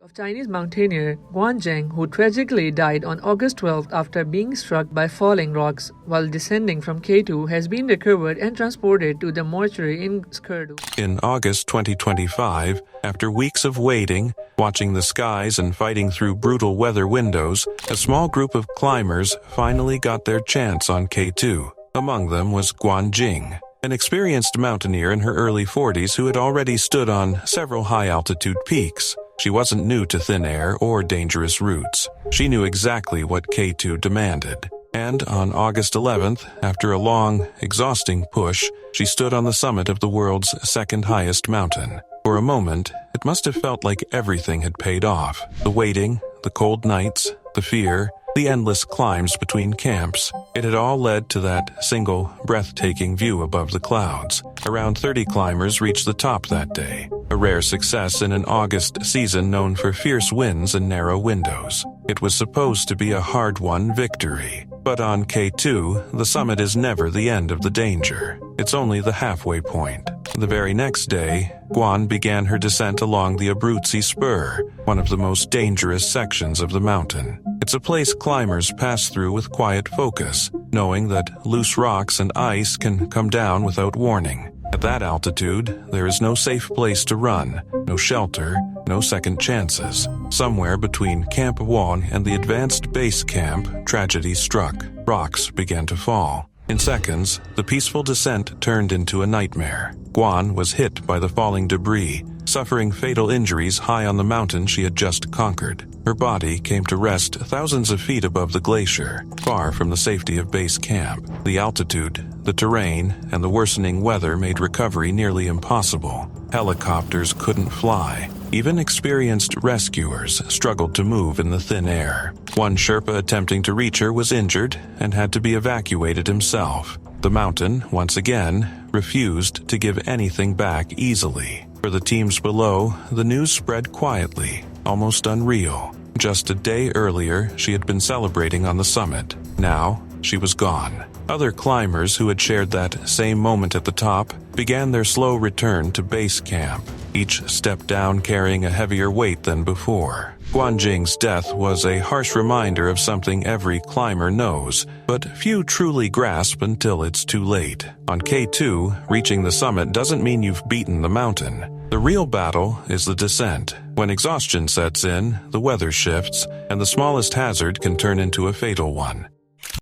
I: Of Chinese mountaineer Guan Jing, who tragically died on August 12th after being struck by falling rocks while descending from K2, has been recovered and transported to the mortuary in Sherpa.
A: In August 2025, after weeks of waiting, watching the skies and fighting through brutal weather windows, a small group of climbers finally got their chance on K2. Among them was Guan Jing, an experienced mountaineer in her early 40s who had already stood on several high-altitude peaks. She wasn't new to thin air or dangerous routes. She knew exactly what K2 demanded. And on August 11th, after a long, exhausting push, she stood on the summit of the world's second highest mountain. For a moment, it must have felt like everything had paid off. The waiting, the cold nights, the fear, the endless climbs between camps. It had all led to that single, breathtaking view above the clouds. Around 30 climbers reached the top that day, a rare success in an August season known for fierce winds and narrow windows. It was supposed to be a hard-won victory. But on K2, the summit is never the end of the danger. It's only the halfway point. The very next day, Guan began her descent along the Abruzzi Spur, one of the most dangerous sections of the mountain. It's a place climbers pass through with quiet focus, knowing that loose rocks and ice can come down without warning. At that altitude, there is no safe place to run, no shelter, no second chances. Somewhere between Camp Won and the advanced base camp, tragedy struck. Rocks began to fall. In seconds, the peaceful descent turned into a nightmare. Guan was hit by the falling debris, suffering fatal injuries high on the mountain she had just conquered. Her body came to rest thousands of feet above the glacier, far from the safety of base camp. The altitude, the terrain, and the worsening weather made recovery nearly impossible. Helicopters couldn't fly. Even experienced rescuers struggled to move in the thin air. One Sherpa attempting to reach her was injured and had to be evacuated himself. The mountain, once again, refused to give anything back easily. For the teams below, the news spread quietly, almost unreal. Just a day earlier, she had been celebrating on the summit. Now, she was gone. Other climbers who had shared that same moment at the top began their slow return to base camp, each step down carrying a heavier weight than before. Guan Jing's death was a harsh reminder of something every climber knows, but few truly grasp until it's too late. On K2, reaching the summit doesn't mean you've beaten the mountain. The real battle is the descent. When exhaustion sets in, the weather shifts, and the smallest hazard can turn into a fatal one.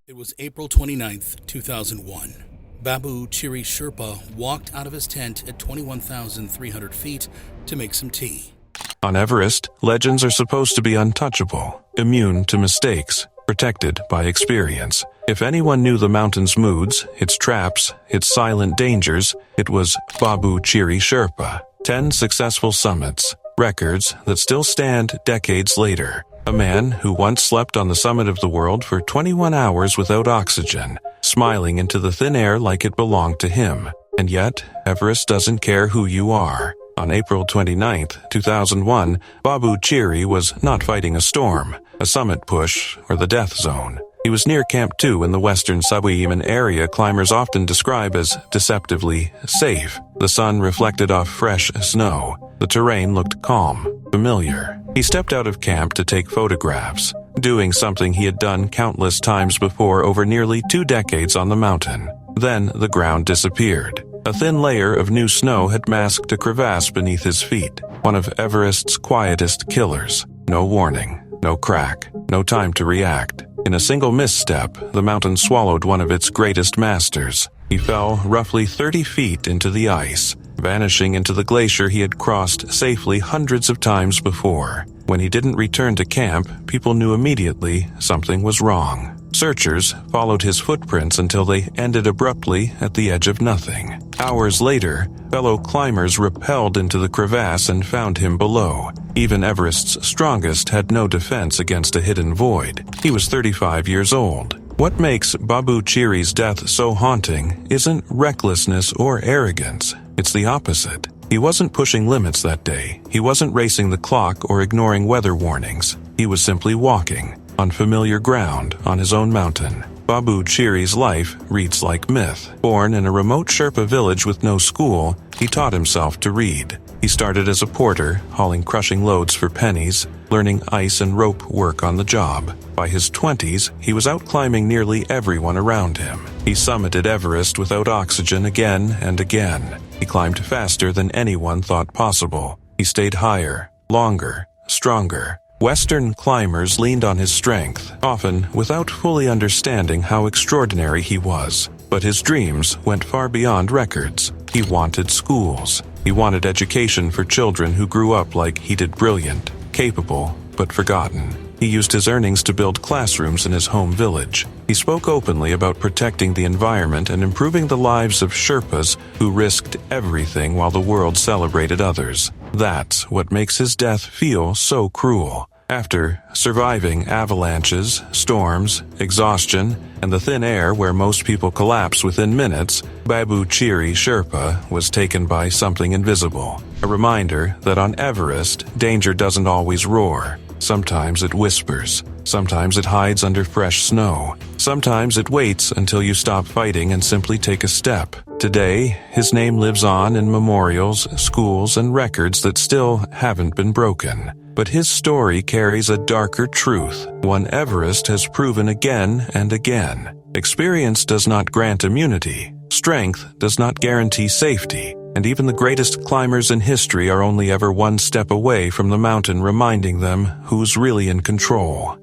J: It was April 29th, 2001. Babu Chiri Sherpa walked out of his tent at 21,300 feet to make some tea.
A: On Everest, legends are supposed to be untouchable, immune to mistakes, protected by experience. If anyone knew the mountain's moods, its traps, its silent dangers, it was Babu Chiri Sherpa. 10 successful summits, records that still stand decades later. A man who once slept on the summit of the world for 21 hours without oxygen, smiling into the thin air like it belonged to him. And yet, Everest doesn't care who you are. On April 29, 2001, Babu Chiri was not fighting a storm, a summit push, or the death zone. He was near Camp 2 in the western Sabu-Yaman area climbers often describe as deceptively safe. The sun reflected off fresh snow. The terrain looked calm, familiar. He stepped out of camp to take photographs, doing something he had done countless times before over nearly 2 decades on the mountain. Then the ground disappeared. A thin layer of new snow had masked a crevasse beneath his feet, one of Everest's quietest killers. No warning, no crack, no time to react. In a single misstep, the mountain swallowed one of its greatest masters. He fell roughly 30 feet into the ice, vanishing into the glacier he had crossed safely hundreds of times before. When he didn't return to camp, people knew immediately something was wrong. Searchers followed his footprints until they ended abruptly at the edge of nothing. Hours later, fellow climbers rappelled into the crevasse and found him below. Even Everest's strongest had no defense against a hidden void. He was 35 years old. What makes Babu Chiri's death so haunting isn't recklessness or arrogance. It's the opposite. He wasn't pushing limits that day. He wasn't racing the clock or ignoring weather warnings. He was simply walking on familiar ground on his own mountain. Babu Chiri's life reads like myth. Born in a remote Sherpa village with no school, he taught himself to read. He started as a porter, hauling crushing loads for pennies, learning ice and rope work on the job. By his 20s, he was out climbing nearly everyone around him. He summited Everest without oxygen again and again. He climbed faster than anyone thought possible. He stayed higher, longer, stronger. Western climbers leaned on his strength, often without fully understanding how extraordinary he was. But his dreams went far beyond records. He wanted schools. He wanted education for children who grew up like he did, brilliant, capable, but forgotten. He used his earnings to build classrooms in his home village. He spoke openly about protecting the environment and improving the lives of Sherpas who risked everything while the world celebrated others. That's what makes his death feel so cruel. After surviving avalanches, storms, exhaustion, and the thin air where most people collapse within minutes, Babu Chiri Sherpa was taken by something invisible. A reminder that on Everest, danger doesn't always roar. Sometimes it whispers. Sometimes it hides under fresh snow. Sometimes it waits until you stop fighting and simply take a step. Today, his name lives on in memorials, schools, and records that still haven't been broken. But his story carries a darker truth, one Everest has proven again and again. Experience does not grant immunity. Strength does not guarantee safety. And even the greatest climbers in history are only ever one step away from the mountain reminding them who's really in control.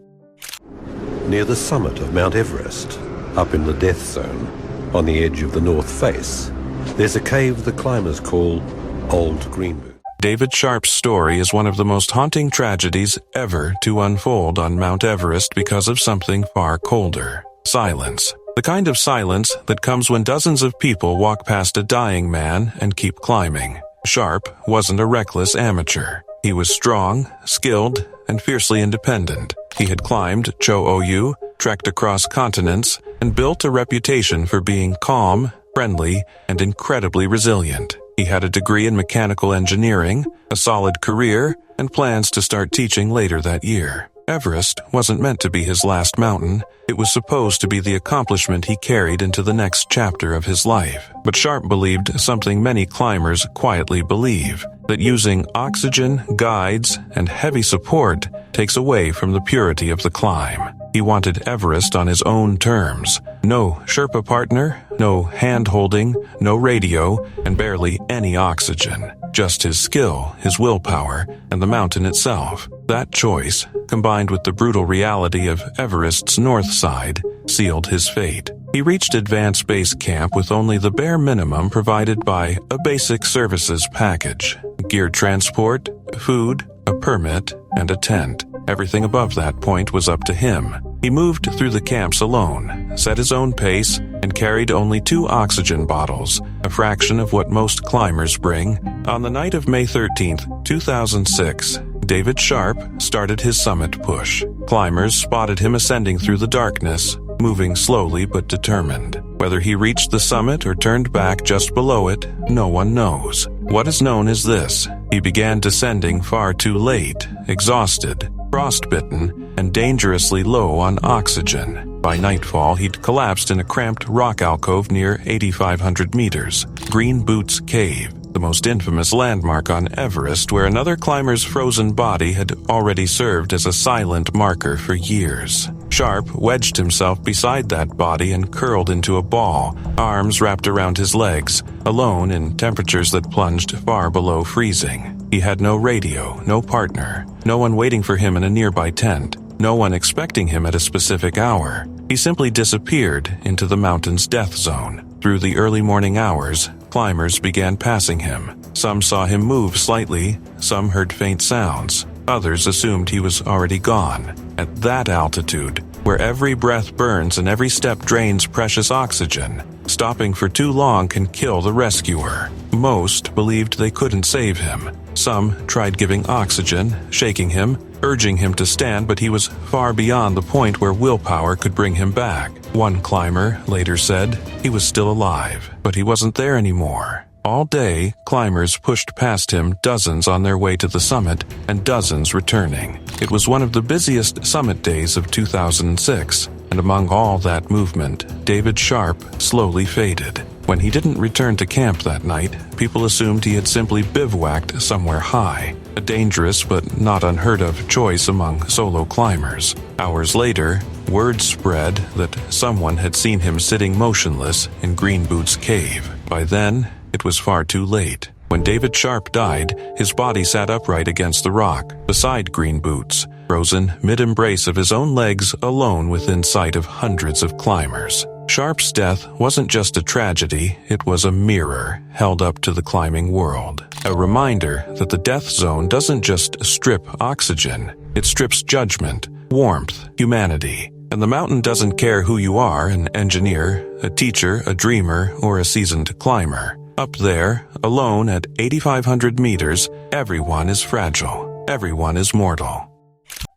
K: Near the summit of Mount Everest, up in the death zone, on the edge of the north face, there's a cave the climbers call Old Greenboot.
A: David Sharp's story is one of the most haunting tragedies ever to unfold on Mount Everest because of something far colder: silence. The kind of silence that comes when dozens of people walk past a dying man and keep climbing. Sharp wasn't a reckless amateur. He was strong, skilled, and fiercely independent. He had climbed Cho-Oyu, trekked across continents, and built a reputation for being calm, friendly, and incredibly resilient. He had a degree in mechanical engineering, a solid career, and plans to start teaching later that year. Everest wasn't meant to be his last mountain. It was supposed to be the accomplishment he carried into the next chapter of his life. But Sharp believed something many climbers quietly believe, that using oxygen, guides, and heavy support takes away from the purity of the climb. He wanted Everest on his own terms. No Sherpa partner, no hand-holding, no radio, and barely any oxygen. just his skill, his willpower, and the mountain itself. That choice, combined with the brutal reality of Everest's north side, sealed his fate. He reached Advanced Base Camp with only the bare minimum provided by a basic services package: gear transport, food, a permit, and a tent. Everything above that point was up to him. He moved through the camps alone, set his own pace, and carried only 2 oxygen bottles, a fraction of what most climbers bring. On the night of May 13, 2006, David Sharp started his summit push. Climbers spotted him ascending through the darkness, moving slowly but determined. Whether he reached the summit or turned back just below it, no one knows. What is known is this: he began descending far too late, exhausted, frostbitten, and dangerously low on oxygen. By nightfall, he'd collapsed in a cramped rock alcove near 8,500 meters, Green Boots Cave, the most infamous landmark on Everest, where another climber's frozen body had already served as a silent marker for years. Sharp wedged himself beside that body and curled into a ball, arms wrapped around his legs, alone in temperatures that plunged far below freezing. He had no radio, no partner, no one waiting for him in a nearby tent, no one expecting him at a specific hour. He simply disappeared into the mountain's death zone. Through the early morning hours, climbers began passing him. Some saw him move slightly, some heard faint sounds. Others assumed he was already gone. At that altitude, where every breath burns and every step drains precious oxygen, stopping for too long can kill the rescuer. Most believed they couldn't save him. Some tried giving oxygen, shaking him, urging him to stand, but he was far beyond the point where willpower could bring him back. One climber later said he was still alive, but he wasn't there anymore. All day, climbers pushed past him, dozens on their way to the summit and dozens returning. It was one of the busiest summit days of 2006, and among all that movement, David Sharp slowly faded. When he didn't return to camp that night, people assumed he had simply bivouacked somewhere high, a dangerous but not unheard of choice among solo climbers. Hours later, word spread that someone had seen him sitting motionless in Green Boots Cave. By then, it was far too late. When David Sharp died, his body sat upright against the rock, beside Green Boots, frozen mid-embrace of his own legs, alone within sight of hundreds of climbers. Sharp's death wasn't just a tragedy, it was a mirror held up to the climbing world. A reminder that the death zone doesn't just strip oxygen, it strips judgment, warmth, humanity. And the mountain doesn't care who you are, an engineer, a teacher, a dreamer, or a seasoned climber. Up there, alone at 8,500 meters, everyone is fragile. Everyone is mortal.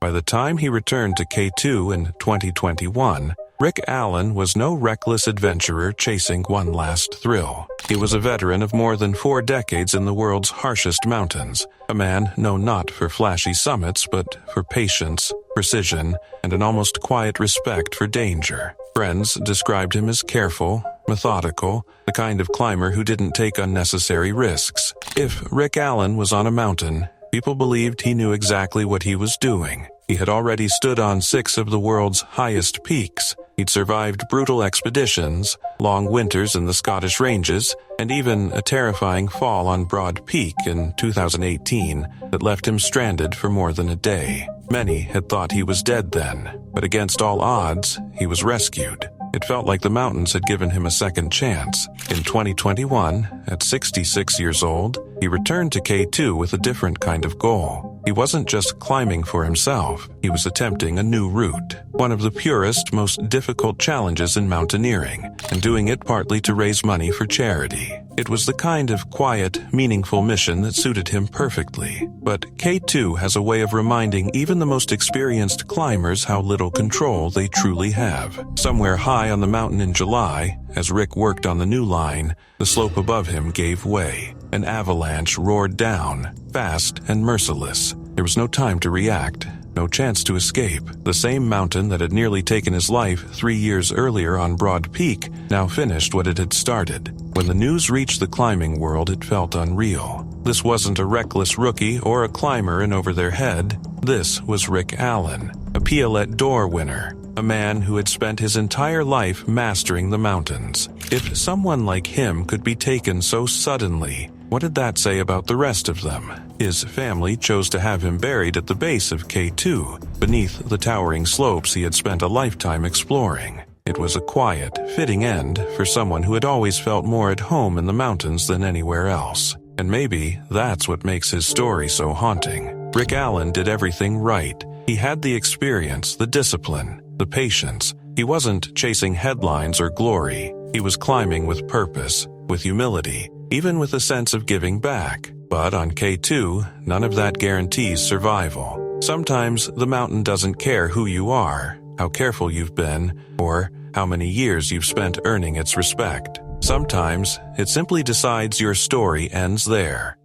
A: By the time he returned to K2 in 2021, Rick Allen was no reckless adventurer chasing one last thrill. He was a veteran of more than 4 decades in the world's harshest mountains, a man known not for flashy summits but for patience, precision, and an almost quiet respect for danger. Friends described him as careful, methodical, the kind of climber who didn't take unnecessary risks. If Rick Allen was on a mountain, people believed he knew exactly what he was doing. He had already stood on 6 of the world's highest peaks. He'd survived brutal expeditions, long winters in the Scottish Ranges, and even a terrifying fall on Broad Peak in 2018 that left him stranded for more than a day. Many had thought he was dead then, but against all odds, he was rescued. It felt like the mountains had given him a second chance. In 2021, at 66 years old, he returned to K2 with a different kind of goal. He wasn't just climbing for himself, he was attempting a new route, one of the purest, most difficult challenges in mountaineering, and doing it partly to raise money for charity. It was the kind of quiet, meaningful mission that suited him perfectly. But K2 has a way of reminding even the most experienced climbers how little control they truly have. Somewhere high on the mountain in July, as Rick worked on the new line, the slope above him gave way. An avalanche roared down, fast and merciless. There was no time to react, no chance to escape. The same mountain that had nearly taken his life 3 years earlier on Broad Peak now finished what it had started. When the news reached the climbing world, it felt unreal. This wasn't a reckless rookie or a climber in over their head. This was Rick Allen, a Piolet d'Or winner, a man who had spent his entire life mastering the mountains. If someone like him could be taken so suddenly, What did that say about the rest of them? His family chose to have him buried at the base of K2, beneath the towering slopes he had spent a lifetime exploring. It was a quiet, fitting end for someone who had always felt more at home in the mountains than anywhere else. And maybe that's what makes his story so haunting. Rick Allen did everything right. He had the experience, the discipline, the patience. He wasn't chasing headlines or glory. He was climbing with purpose, with humility, even with a sense of giving back. But on K2, none of that guarantees survival. Sometimes the mountain doesn't care who you are, how careful you've been, or how many years you've spent earning its respect. Sometimes it simply decides your story ends there.